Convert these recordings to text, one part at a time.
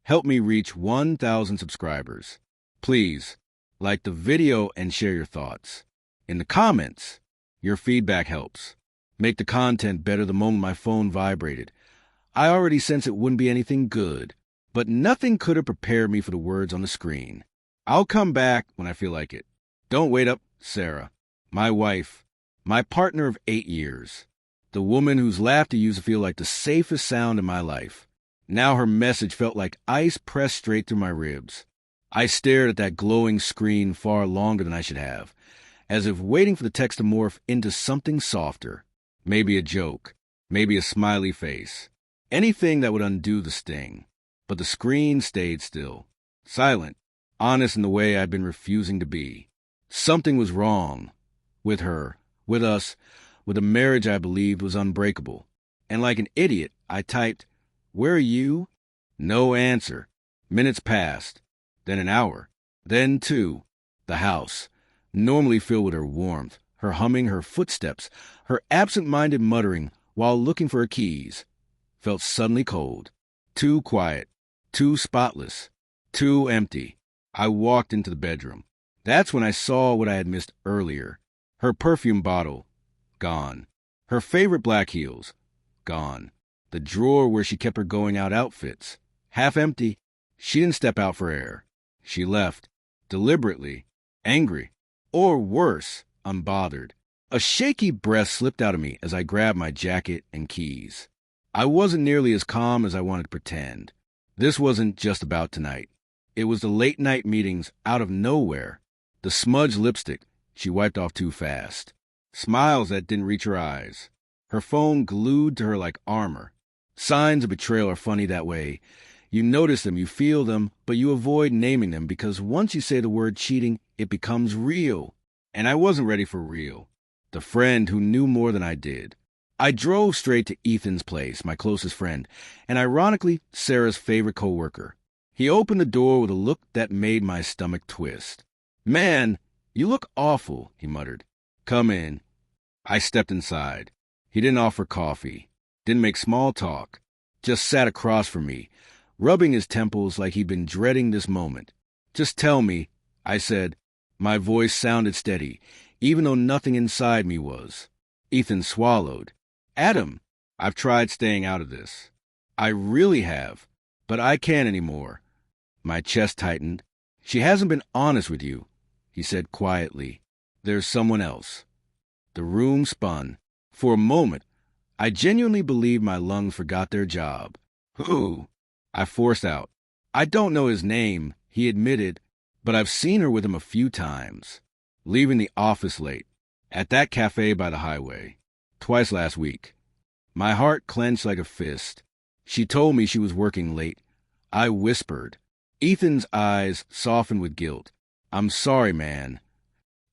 help me reach 1,000 subscribers. Please, like the video and share your thoughts. In the comments, your feedback helps. Make the content better the moment my phone vibrated. I already sense it wouldn't be anything good, but nothing could have prepared me for the words on the screen. I'll come back when I feel like it. Don't wait up, Sarah. My wife, my partner of 8 years. The woman whose laughter used to feel like the safest sound in my life. Now her message felt like ice pressed straight through my ribs. I stared at that glowing screen far longer than I should have, as if waiting for the text to morph into something softer. Maybe a joke, maybe a smiley face. Anything that would undo the sting. But the screen stayed still, silent, honest in the way I'd been refusing to be. Something was wrong. With her, with us, with a marriage I believed was unbreakable. And like an idiot, I typed, "Where are you?" No answer. Minutes passed. Then an hour. Then 2. The house, normally filled with her warmth, her humming, her footsteps, her absent-minded muttering while looking for her keys, felt suddenly cold. Too quiet. Too spotless. Too empty. I walked into the bedroom. That's when I saw what I had missed earlier. Her perfume bottle, gone. Her favorite black heels, gone. The drawer where she kept her going-out outfits, half empty. She didn't step out for air. She left, deliberately, angry, or worse, unbothered. A shaky breath slipped out of me as I grabbed my jacket and keys. I wasn't nearly as calm as I wanted to pretend. This wasn't just about tonight. It was the late-night meetings out of nowhere, the smudged lipstick she wiped off too fast, smiles that didn't reach her eyes, her phone glued to her like armor. Signs of betrayal are funny that way. You notice them, you feel them, but you avoid naming them because once you say the word cheating, it becomes real. And I wasn't ready for real. The friend who knew more than I did. I drove straight to Ethan's place, my closest friend, and ironically, Sarah's favorite coworker. He opened the door with a look that made my stomach twist. "Man, you look awful," he muttered. "Come in." I stepped inside. He didn't offer coffee, didn't make small talk, just sat across from me, rubbing his temples like he'd been dreading this moment. "Just tell me," I said. My voice sounded steady, even though nothing inside me was. Ethan swallowed. "Adam, I've tried staying out of this. I really have, but I can't anymore." My chest tightened. "She hasn't been honest with you," he said quietly. "There's someone else." The room spun. For a moment, I genuinely believed my lungs forgot their job. "Who?" I forced out. "I don't know his name," he admitted, "but I've seen her with him a few times. Leaving the office late. At that cafe by the highway. Twice last week." My heart clenched like a fist. She told me she was working late. I whispered. Ethan's eyes softened with guilt. "I'm sorry, man."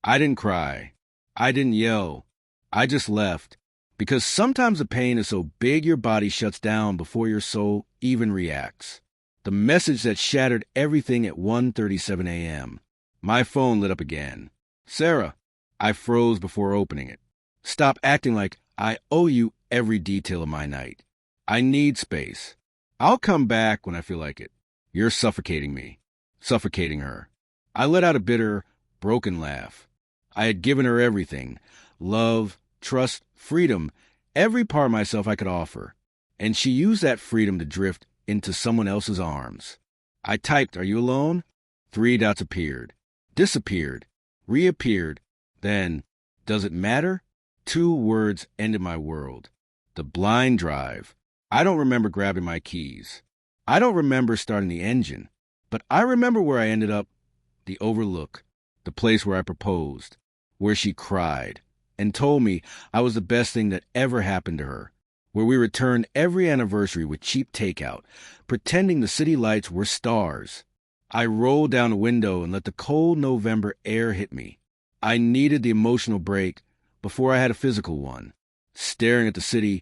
I didn't cry. I didn't yell. I just left. Because sometimes the pain is so big your body shuts down before your soul even reacts. The message that shattered everything at 1:37 a.m. My phone lit up again. "Sarah." I froze before opening it. "Stop acting like I owe you every detail of my night. I need space. I'll come back when I feel like it. You're suffocating me." Suffocating her. I let out a bitter, broken laugh. I had given her everything. Love, trust, freedom, every part of myself I could offer. And she used that freedom to drift into someone else's arms. I typed, "Are you alone?" 3 dots appeared. Disappeared. Reappeared. Then, "Does it matter?" 2 words ended my world. The blind drive. I don't remember grabbing my keys. I don't remember starting the engine. But I remember where I ended up. The Overlook. The place where I proposed. Where she cried. And told me I was the best thing that ever happened to her. Where we returned every anniversary with cheap takeout, pretending the city lights were stars. I rolled down the window and let the cold November air hit me. I needed the emotional break before I had a physical one. Staring at the city,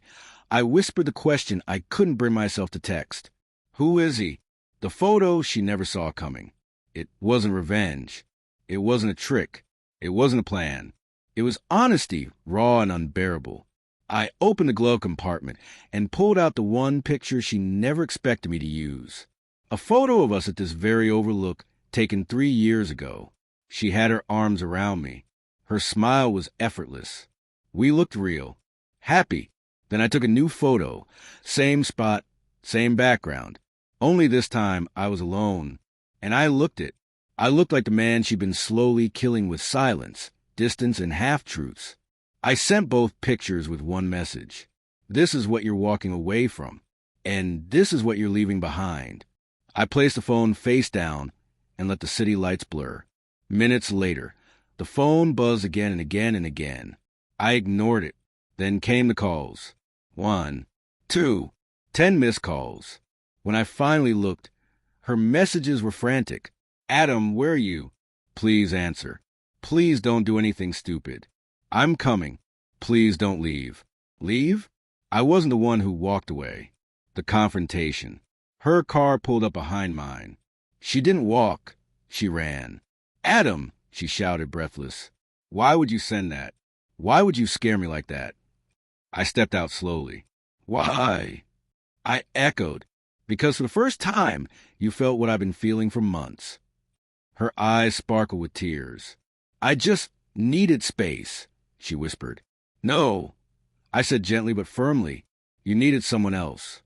I whispered the question I couldn't bring myself to text. "Who is he?" The photo she never saw coming. It wasn't revenge. It wasn't a trick. It wasn't a plan. It was honesty, raw and unbearable. I opened the glove compartment and pulled out the one picture she never expected me to use. A photo of us at this very overlook taken 3 years ago. She had her arms around me. Her smile was effortless. We looked real, happy. Then I took a new photo. Same spot, same background. Only this time I was alone. And I looked it. I looked like the man she'd been slowly killing with silence, distance, and half-truths. I sent both pictures with one message. This is what you're walking away from. And this is what you're leaving behind. I placed the phone face down and let the city lights blur. Minutes later, the phone buzzed again and again and again. I ignored it. Then came the calls. 1, 2, 10 missed calls. When I finally looked, her messages were frantic. Adam, where are you? Please answer. Please don't do anything stupid. I'm coming. Please don't leave. Leave? I wasn't the one who walked away. The confrontation. Her car pulled up behind mine. She didn't walk. She ran. Adam, she shouted, breathless. Why would you send that? Why would you scare me like that? I stepped out slowly. Why? I echoed. Because for the first time, you felt what I've been feeling for months. Her eyes sparkled with tears. I just needed space, she whispered. No, I said gently but firmly. You needed someone else.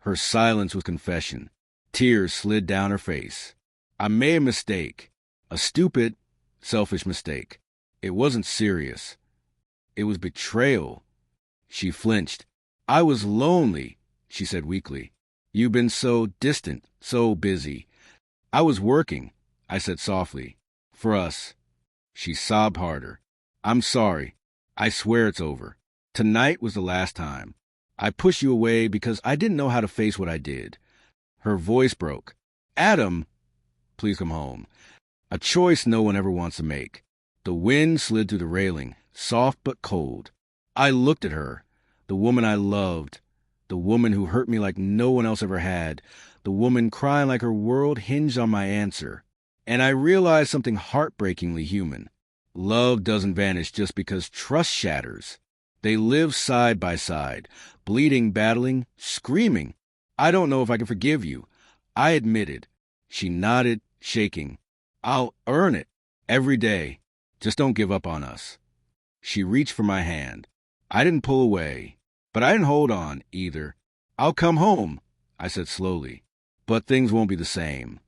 Her silence was confession. Tears slid down her face. I made a mistake. A stupid, selfish mistake. It wasn't serious. It was betrayal. She flinched. I was lonely, she said weakly. You've been so distant, so busy. I was working, I said softly. For us. She sobbed harder. I'm sorry. I swear it's over. Tonight was the last time. I pushed you away because I didn't know how to face what I did. Her voice broke. Adam, please come home. A choice no one ever wants to make. The wind slid through the railing, soft but cold. I looked at her, the woman I loved, the woman who hurt me like no one else ever had, the woman crying like her world hinged on my answer. And I realized something heartbreakingly human. Love doesn't vanish just because trust shatters. They live side by side, bleeding, battling, screaming. I don't know if I can forgive you. I admitted. She nodded, shaking. I'll earn it. Every day. Just don't give up on us. She reached for my hand. I didn't pull away, but I didn't hold on either. I'll come home, I said slowly. But things won't be the same.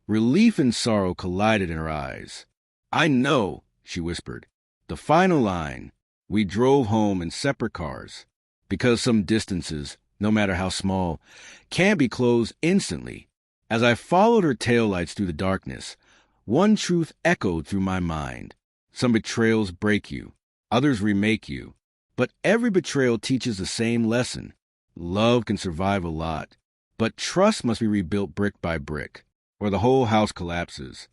Relief and sorrow collided in her eyes. I know, she whispered. The final line. We drove home in separate cars, because some distances, no matter how small, can be closed instantly. As I followed her taillights through the darkness, one truth echoed through my mind. Some betrayals break you, others remake you, but every betrayal teaches the same lesson. Love can survive a lot, but trust must be rebuilt brick by brick, or the whole house collapses.